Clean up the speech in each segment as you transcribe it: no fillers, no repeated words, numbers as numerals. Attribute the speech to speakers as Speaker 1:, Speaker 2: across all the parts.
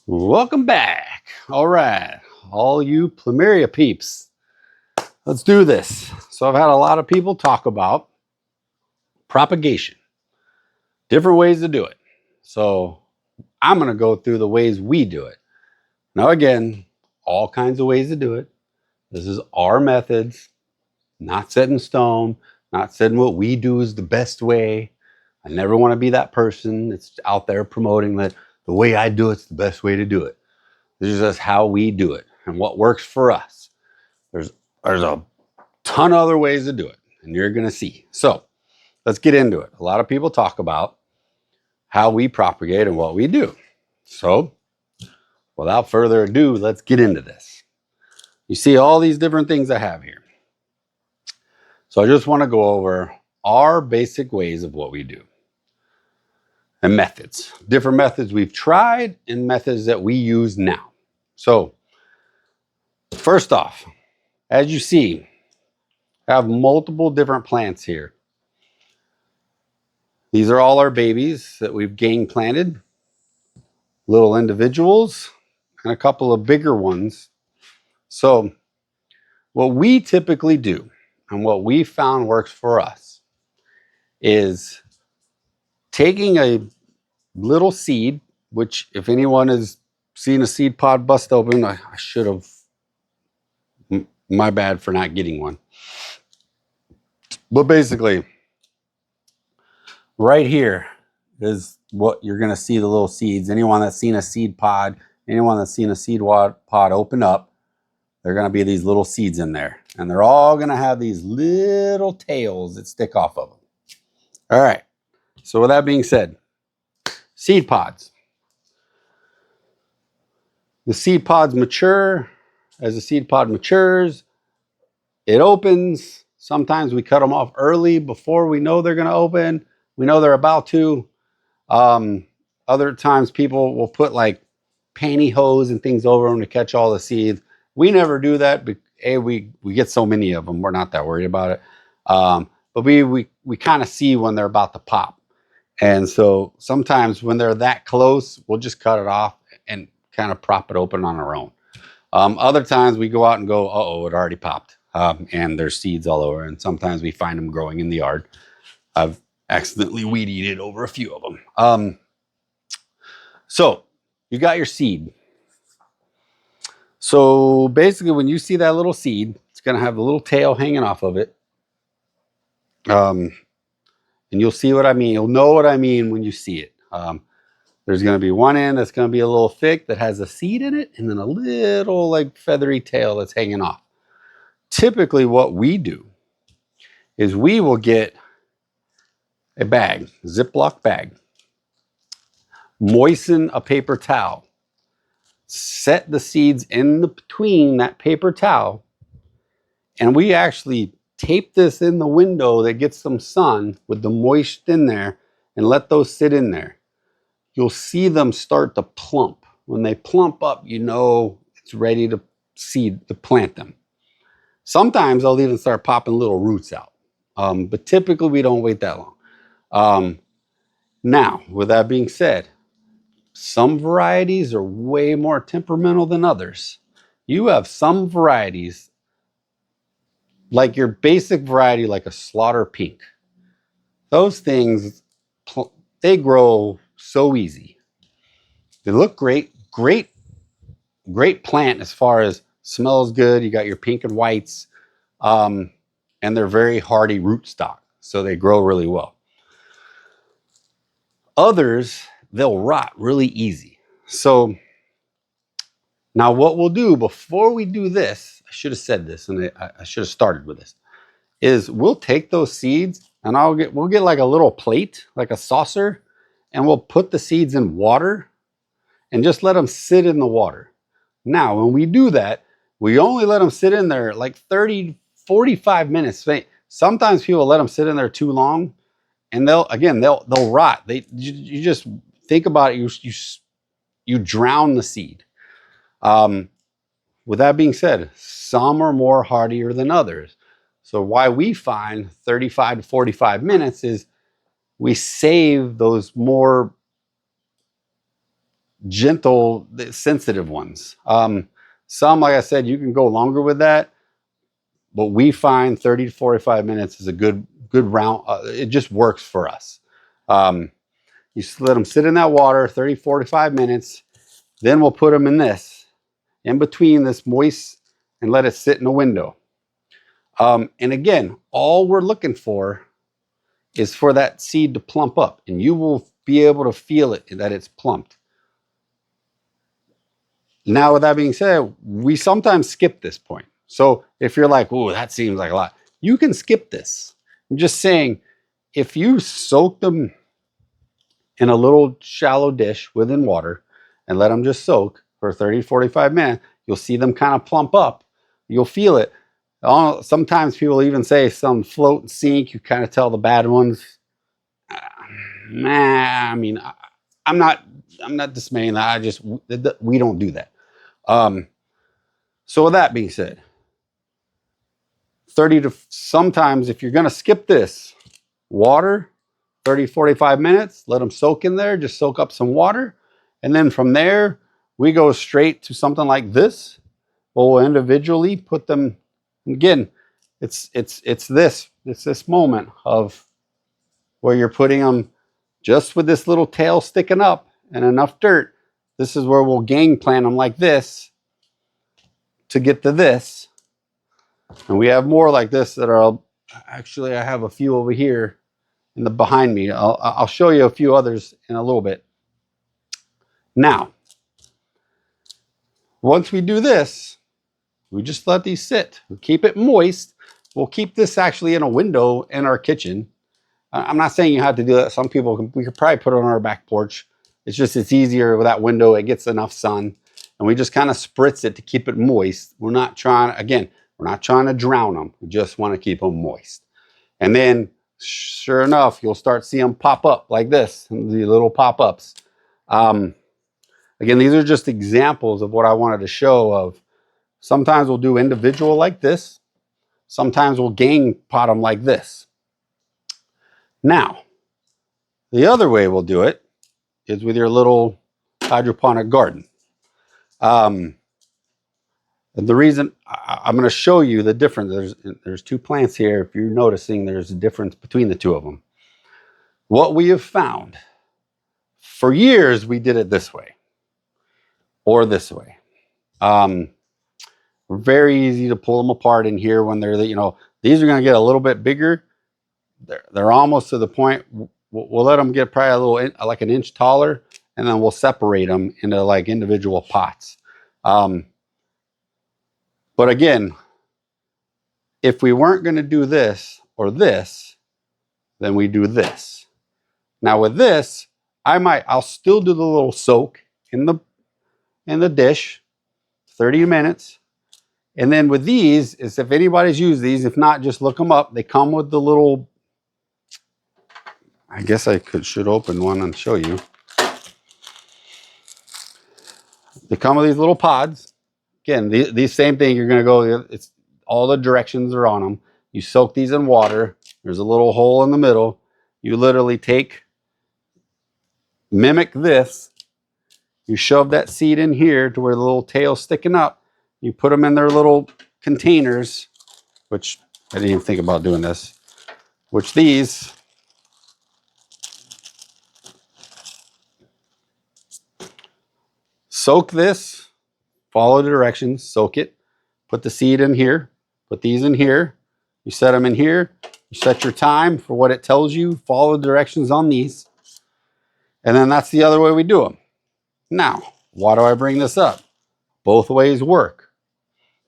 Speaker 1: Welcome back. All right, all you Plumeria peeps, let's do this. So I've had a lot of people talk about propagation, different ways to do it. So I'm going to go through the ways we do it. Now, again, all kinds of ways to do it. This is our methods, not set in stone, not saying what we do is the best way. I never want to be that person that's out there promoting that the way I do it's the best way to do it. This is just how we do it and what works for us. There's a ton of other ways to do it, and you're going to see. So let's get into it. A lot of people talk about how we propagate and what we do. So without further ado, let's get into this. You see all these different things I have here. So I just want to go over our basic ways of what we do and methods. Different methods we've tried and methods that we use now. So first off, as you see, I have multiple different plants here. These are all our babies that we've gang planted, little individuals, and a couple of bigger ones. So what we typically do and what we found works for us is taking a little seed, which if anyone has seen a seed pod bust open, I should have, my bad for not getting one. But basically, right here is what you're going to see the little seeds. Anyone that's seen a seed pod, anyone that's seen a seed pod open up, they're going to be these little seeds in there. And they're all going to have these little tails that stick off of them. All right. So with that being said, seed pods. The seed pods mature. As the seed pod matures, it opens. Sometimes we cut them off early before we know they're going to open. We know they're about to. Other times people will put like pantyhose and things over them to catch all the seeds. We never do that. But we get so many of them. We're not that worried about it. But we kind of see when they're about to pop. And so sometimes when they're that close, we'll just cut it off and kind of prop it open on our own. Other times we go out and go, uh-oh, it already popped. And there's seeds all over. And sometimes we find them growing in the yard. I've accidentally weed eated over a few of them. So you got your seed. So basically when you see that little seed, it's going to have the little tail hanging off of it. And you'll see what I mean. You'll know what I mean when you see it. There's going to be one end that's going to be a little thick that has a seed in it, and then a little like feathery tail that's hanging off. Typically what we do is we will get a bag, Ziploc bag, moisten a paper towel, set the seeds in between that paper towel, and we actually tape this in the window that gets some sun with the moist in there and let those sit in there. You'll see them start to plump. When they plump up, you know it's ready to plant them. Sometimes I'll even start popping little roots out. But typically we don't wait that long. Now, with that being said, some varieties are way more temperamental than others. You have some varieties, like your basic variety, like a slaughter pink. Those things, they grow so easy. They look great, great plant as far as smells good. You got your pink and whites, and they're very hardy rootstock, so they grow really well. Others, they'll rot really easy. So now what we'll do before we do this, I should have said this, and I should have started with this, is we'll take those seeds and we'll get like a little plate, like a saucer, and we'll put the seeds in water and just let them sit in the water. Now, when we do that, we only let them sit in there like 30, 45 minutes. Sometimes people let them sit in there too long, and they'll rot. You just think about it. You drown the seed. With that being said, some are more hardier than others. So why we find 35 to 45 minutes is we save those more gentle, sensitive ones. Some, like I said, you can go longer with that, but we find 30 to 45 minutes is a good round. It just works for us. You let them sit in that water 30, 45 minutes. Then we'll put them in this, in between this moist, and let it sit in the window. And again, all we're looking for is for that seed to plump up, and you will be able to feel it, that it's plumped. Now, with that being said, we sometimes skip this point. So if you're like, oh, that seems like a lot, you can skip this. I'm just saying, if you soak them in a little shallow dish within water and let them just soak for 30, 45 minutes, you'll see them kind of plump up. You'll feel it. Sometimes people even say some float and sink. You kind of tell the bad ones. I mean, I'm not dismaying that. We don't do that. So with that being said, 30 to sometimes if you're going to skip this, water, 30, 45 minutes, let them soak in there, just soak up some water. And then from there, we go straight to something like this. We'll individually put them, again, it's this moment of where you're putting them just with this little tail sticking up and enough dirt. This is where we'll gang plant them like this to get to this. And we have more like this that are, actually I have a few over here in the behind me. I'll show you a few others in a little bit. Now, once we do this, we just let these sit. We keep it moist. We'll keep this actually in a window in our kitchen. I'm not saying you have to do that. Some people, we could probably put it on our back porch. It's easier with that window. It gets enough sun. And we just kind of spritz it to keep it moist. We're not trying to drown them. We just want to keep them moist. And then, sure enough, you'll start seeing them pop up like this, the little pop-ups. Again, these are just examples of what I wanted to show of. Sometimes we'll do individual like this. Sometimes we'll gang pot them like this. Now, the other way we'll do it is with your little hydroponic garden. And the reason I'm going to show you the difference, there's two plants here. If you're noticing, there's a difference between the two of them. What we have found, for years we did it this way or this way. Very easy to pull them apart in here when they're, these are going to get a little bit bigger. They're almost to the point, we'll let them get probably a little, like an inch taller, and then we'll separate them into like individual pots. But again, if we weren't going to do this or this, then we do this. Now with this, I'll still do the little soak in the dish, 30 minutes. And then with these, is if anybody's used these, if not, just look them up. They come with the little, I guess I should open one and show you. They come with these little pods. Again, these same thing, you're gonna go, all the directions are on them. You soak these in water. There's a little hole in the middle. You literally mimic this. You shove that seed in here to where the little tail's sticking up. You put them in their little containers, which I didn't even think about doing this, which these, soak this, follow the directions, soak it, put the seed in here, put these in here, you set them in here, you set your time for what it tells you, follow the directions on these, and then that's the other way we do them. Now, why do I bring this up? Both ways work.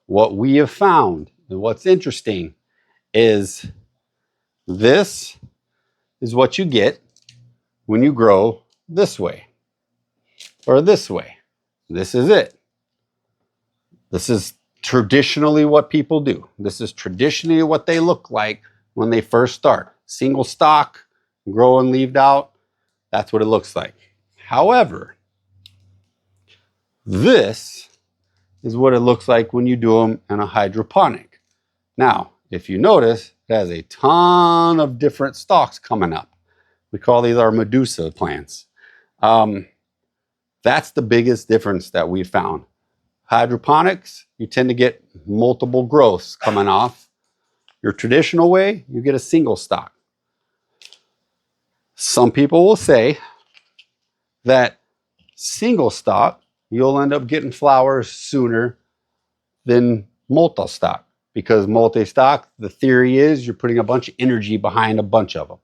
Speaker 1: What we have found, and what's interesting, is this is what you get when you grow this way or this way. This is it. This is traditionally what people do. This is traditionally what they look like when they first start. Single stalk, grow and leaved out. That's what it looks like. However, this is what it looks like when you do them in a hydroponic. Now, if you notice, it has a ton of different stalks coming up. We call these our Medusa plants. That's the biggest difference that we found. Hydroponics, you tend to get multiple growths coming off. Your traditional way, you get a single stalk. Some people will say that single stalk, you'll end up getting flowers sooner than multi-stalk, because multi-stalk, the theory is you're putting a bunch of energy behind a bunch of them.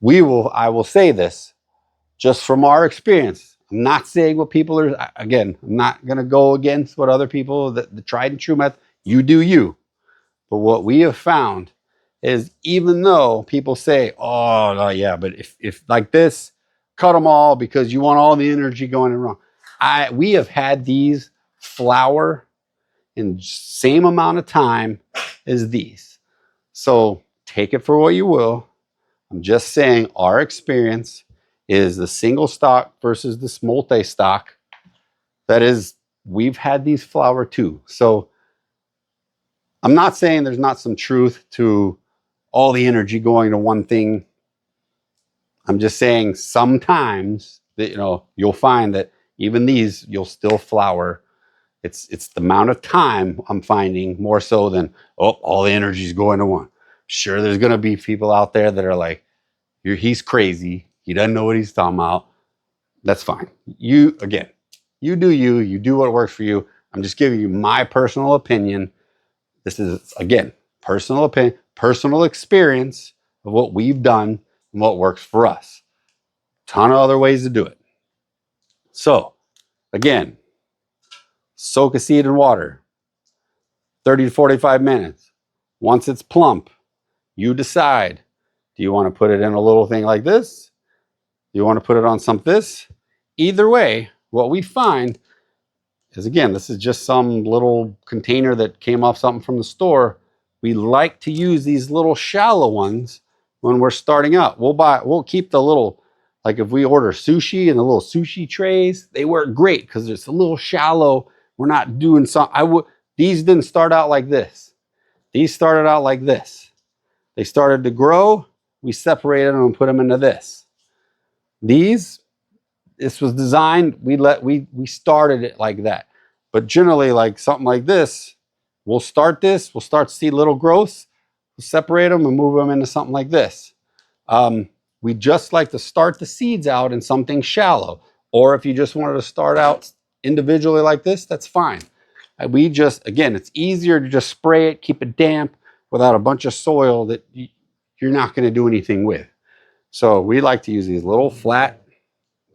Speaker 1: I will say this, just from our experience. I'm not saying what people are, again, I'm not going to go against what other people, the tried and true method, you do you. But what we have found is, even though people say, oh, no, yeah, but if like this, cut them all because you want all the energy going in wrong. We have had these flower in same amount of time as these. So take it for what you will. I'm just saying our experience is the single stock versus this multi-stock. That is, we've had these flower too. So I'm not saying there's not some truth to all the energy going to one thing. I'm just saying sometimes that, you'll find that even these, you'll still flower. It's the amount of time I'm finding more so than, oh, all the energy is going to one. Sure, there's going to be people out there that are like, he's crazy. He doesn't know what he's talking about. That's fine. You do you. You do what works for you. I'm just giving you my personal opinion. This is, again, personal opinion, personal experience of what we've done and what works for us. Ton of other ways to do it. So, again, soak a seed in water, 30 to 45 minutes. Once it's plump, you decide, do you want to put it in a little thing like this? Do you want to put it on some this? Either way, what we find is, again, this is just some little container that came off something from the store. We like to use these little shallow ones when we're starting out. We'll keep the little, like if we order sushi and the little sushi trays, they work great because it's a little shallow. We're not doing these didn't start out like this. These started out like this. They started to grow. We separated them and put them into this. This was designed, we started it like that. But generally, like something like this, we'll start to see little growths, we'll separate them and move them into something like this. We just like to start the seeds out in something shallow. Or if you just wanted to start out individually like this, that's fine. Again, it's easier to just spray it, keep it damp without a bunch of soil that you're not going to do anything with. So we like to use these little flat,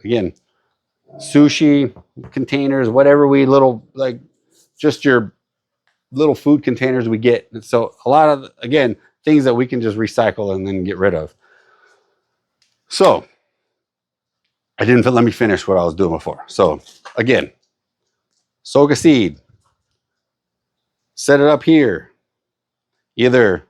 Speaker 1: again, sushi containers, whatever just your little food containers we get. And so a lot of, again, things that we can just recycle and then get rid of. So let me finish what I was doing before. So again, soak a seed, set it up here. Either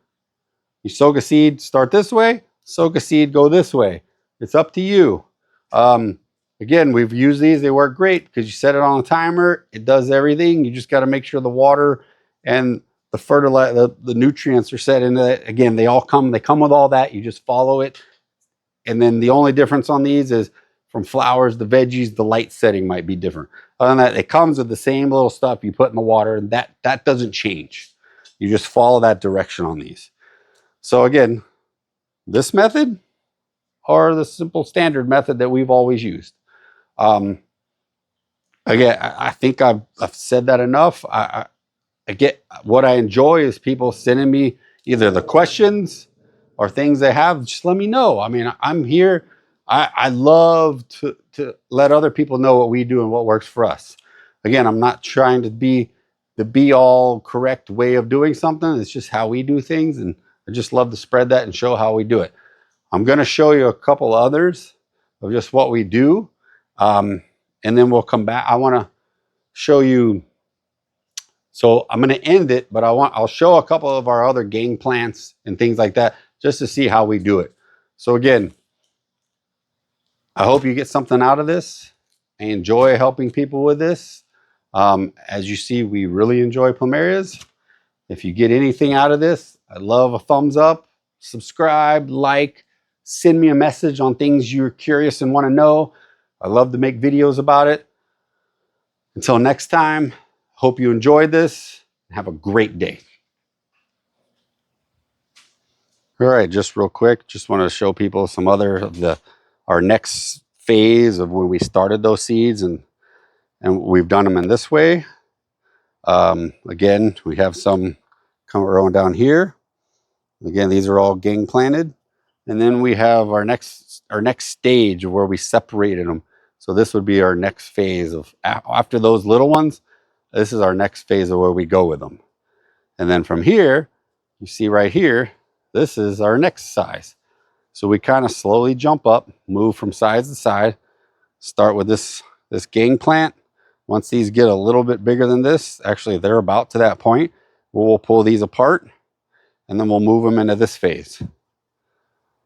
Speaker 1: you soak a seed, start this way, soak a seed, go this way. It's up to you. Again, we've used these. They work great because you set it on a timer. It does everything. You just got to make sure the water and the fertilizer, the nutrients are set into it. Again, they come with all that. You just follow it. And then the only difference on these is from flowers, the veggies, the light setting might be different. Other than that, it comes with the same little stuff you put in the water, and that doesn't change. You just follow that direction on these. So again, this method or the simple standard method that we've always used. Again, I think I've said that enough. I get what I enjoy is people sending me either the questions or things they have. Just let me know. I mean, I'm here. I love to let other people know what we do and what works for us. Again, I'm not trying to be the be all correct way of doing something. It's just how we do things. And I just love to spread that and show how we do it. I'm going to show you a couple others of just what we do. And then we'll come back. I want to show you. So I'm going to end it, but I'll show a couple of our other game plants and things like that just to see how we do it. So again, I hope you get something out of this. I enjoy helping people with this. As you see, we really enjoy plumerias. If you get anything out of this, I'd love a thumbs up, subscribe, like, send me a message on things you're curious and want to know. I love to make videos about it. Until next time, hope you enjoyed this. Have a great day. All right, just real quick, just want to show people some other of our next phase of when we started those seeds, and we've done them in this way. Again, we have some come around down here. Again, these are all gang planted. And then we have our next stage where we separated them. So this would be our next phase of, after those little ones, this is our next phase of where we go with them. And then from here, you see right here, this is our next size. So we kind of slowly jump up, move from side to side, start with this gang plant. Once these get a little bit bigger than this, actually they're about to that point, we'll pull these apart and then we'll move them into this phase.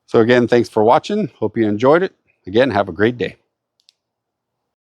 Speaker 1: So again, thanks for watching. Hope you enjoyed it. Again, have a great day.